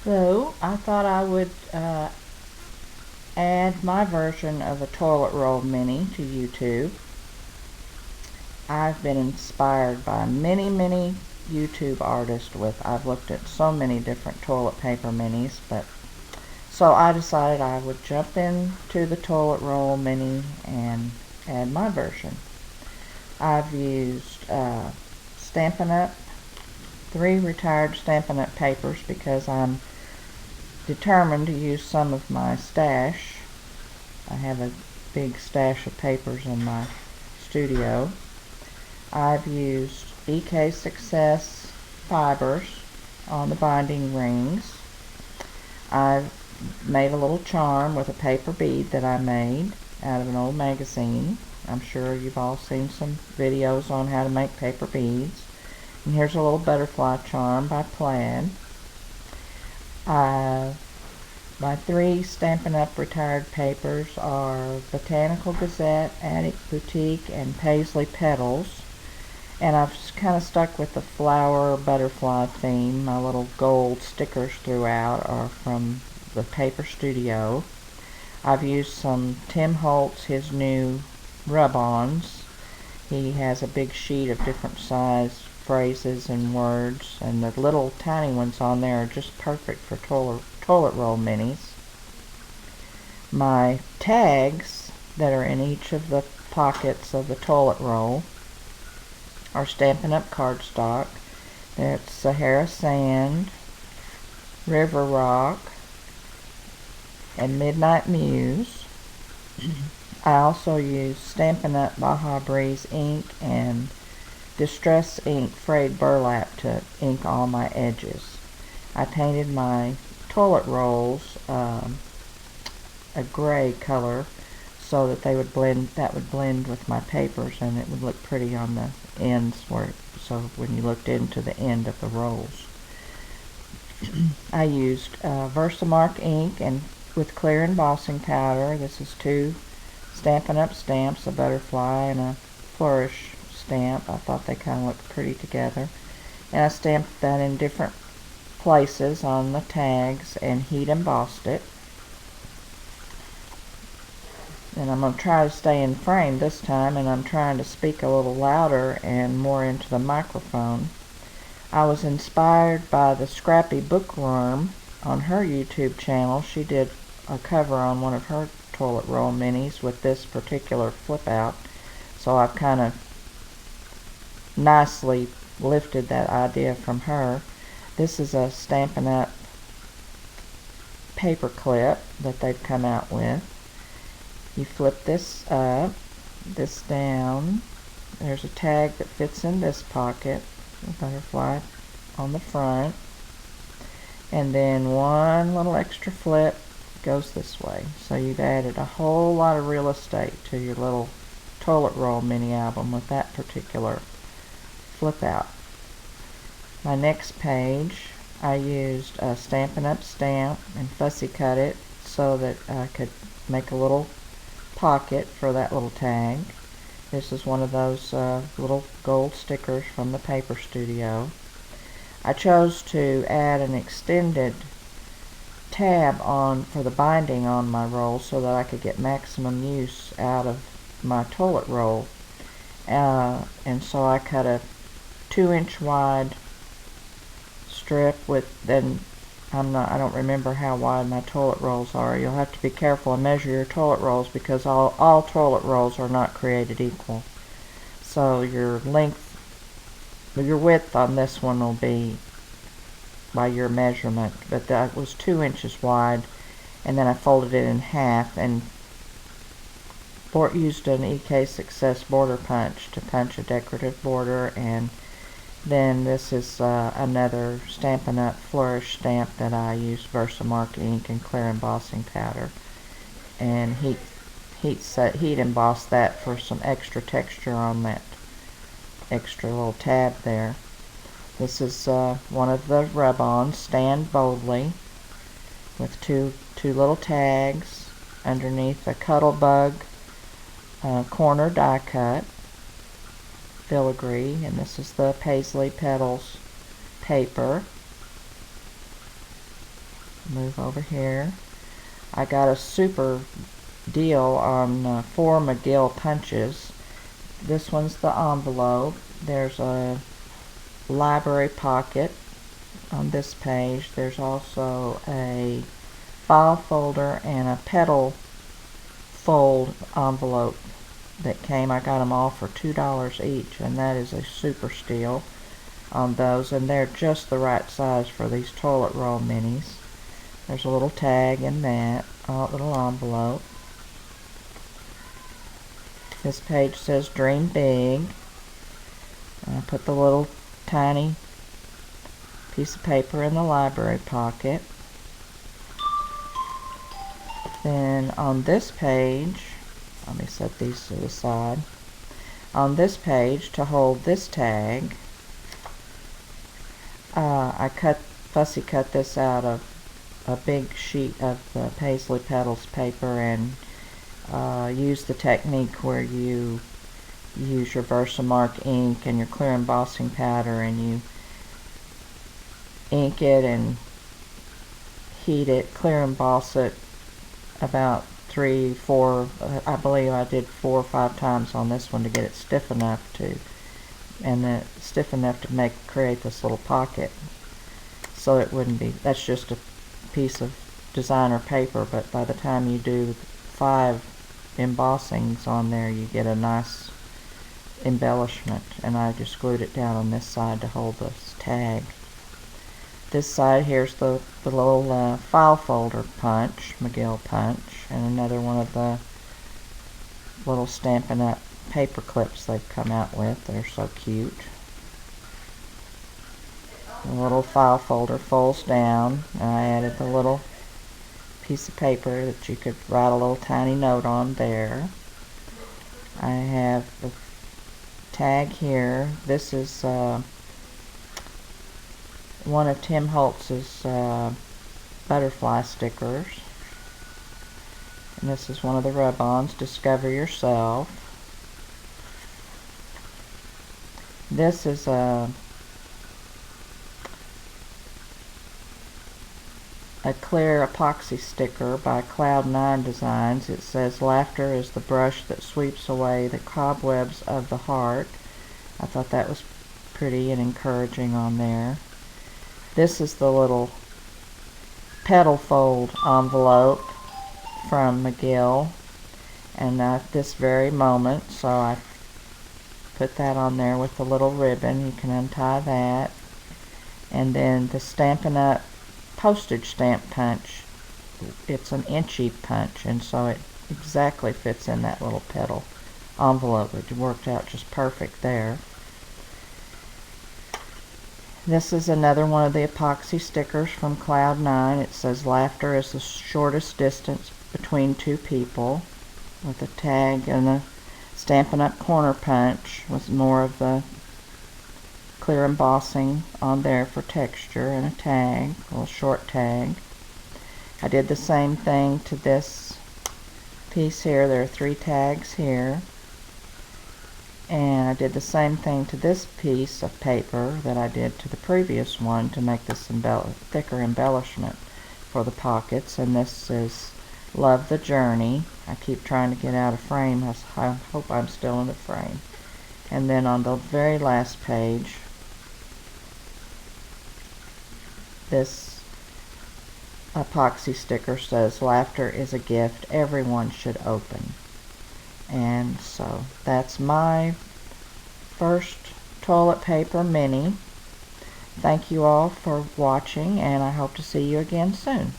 So I thought I would add my version of a toilet roll mini to YouTube. I've been inspired by many YouTube artists I've looked at so many different toilet paper minis, but so I decided I would jump into the toilet roll mini and add my version. I've used Stampin' Up! 3 retired Stampin' Up! Papers because I'm determined to use some of my stash. I have a big stash of papers in my studio. I've used EK Success fibers on the binding rings. I've made a little charm with a paper bead that I made out of an old magazine. I'm sure you've all seen some videos on how to make paper beads. And here's a little butterfly charm by Plaid. My 3 Stampin' Up! Retired papers are Botanical Gazette, Attic Boutique, and Paisley Petals. And I've kind of stuck with the flower butterfly theme. My little gold stickers throughout are from the Paper Studio. I've used some Tim Holtz, his new rub-ons. He has a big sheet of different size phrases and words, and the little tiny ones on there are just perfect for toilet roll minis. My tags that are in each of the pockets of the toilet roll are Stampin' Up! Cardstock. It's Sahara Sand, River Rock, and Midnight Muse. I also use Stampin' Up! Baja Breeze ink and Distress Ink frayed burlap to ink all my edges. I painted my toilet rolls a gray color so that they would blend with my papers, and it would look pretty on the ends so when you looked into the end of the rolls. I used Versamark ink and with clear embossing powder. This is 2 Stampin' Up! Stamps, a butterfly and a flourish stamp. I thought they kind of looked pretty together. And I stamped that in different places on the tags and heat embossed it. And I'm going to try to stay in frame this time, and I'm trying to speak a little louder and more into the microphone. I was inspired by the Scrappy Bookworm on her YouTube channel. She did a cover on one of her toilet roll minis with this particular flip out, so I've kind of nicely lifted that idea from her. This is a Stampin' Up! Paper clip that they've come out with. You flip this up, this down. There's a tag that fits in this pocket, a butterfly on the front, and then one little extra flip goes this way. So you've added a whole lot of real estate to your little toilet roll mini album with that particular flip out. My next page, I used a Stampin' Up! Stamp and fussy cut it so that I could make a little pocket for that little tag. This is one of those little gold stickers from the Paper Studio. I chose to add an extended tab on for the binding on my roll so that I could get maximum use out of my toilet roll. And so I cut a 2-inch wide strip with, I don't remember how wide my toilet rolls are. You'll have to be careful and measure your toilet rolls because all toilet rolls are not created equal. So your width on this one will be by your measurement, but that was 2 inches wide, and then I folded it in half and used an EK Success border punch to punch a decorative border. And then this is another Stampin' Up! Flourish stamp that I used Versamark ink and clear embossing powder, and heat embossed that for some extra texture on that extra little tab there. This is one of the rub-ons, Stand Boldly, with two little tags underneath a Cuttlebug corner die cut filigree, and this is the Paisley Petals paper. Move over here. I got a super deal on 4 McGill punches. This one's the envelope. There's a library pocket on this page. There's also a file folder and a petal fold envelope that came. I got them all for $2 each, and that is a super steal on those, and they're just the right size for these toilet roll minis. There's a little tag in that, a little envelope. This page says Dream Big. I put the little tiny piece of paper in the library pocket. Then on this page, let me set these to the side. On this page, to hold this tag, I fussy cut this out of a big sheet of the Paisley Petals paper and use the technique where you use your Versamark ink and your clear embossing powder, and you ink it and heat it, clear emboss it about 3, 4, I believe I did 4 or 5 times on this one to get it stiff enough to, and stiff enough to create this little pocket, so it wouldn't be, that's just a piece of designer paper, but by the time you do 5 embossings on there, you get a nice embellishment. And I just glued it down on this side to hold this tag. This side, here's the little file folder punch, McGill punch, and another one of the little Stampin' Up! Paper clips they've come out with. They're so cute. The little file folder folds down, and I added the little piece of paper that you could write a little tiny note on there. I have the tag here. This is one of Tim Holtz's butterfly stickers. And this is one of the rub-ons, Discover Yourself. This is a clear epoxy sticker by Cloud9 Designs. It says, "Laughter is the brush that sweeps away the cobwebs of the heart." I thought that was pretty and encouraging on there. This is the little petal fold envelope from McGill, and at this very moment, so I put that on there with the little ribbon. You can untie that. And then the Stampin' Up! Postage stamp punch. It's an inchy punch, and so it exactly fits in that little petal envelope. It worked out just perfect there. This is another one of the epoxy stickers from Cloud9. It says, "Laughter is the shortest distance between two people," with a tag and a Stampin' Up! Corner punch with more of the clear embossing on there for texture, and a tag, a little short tag. I did the same thing to this piece here. There are 3 tags here. And I did the same thing to this piece of paper that I did to the previous one to make this thicker embellishment for the pockets. And this is Love the Journey. I keep trying to get out of frame. I hope I'm still in the frame. And then on the very last page, this epoxy sticker says, "Laughter is a gift everyone should open." And so that's my first toilet paper mini. Thank you all for watching, and I hope to see you again soon.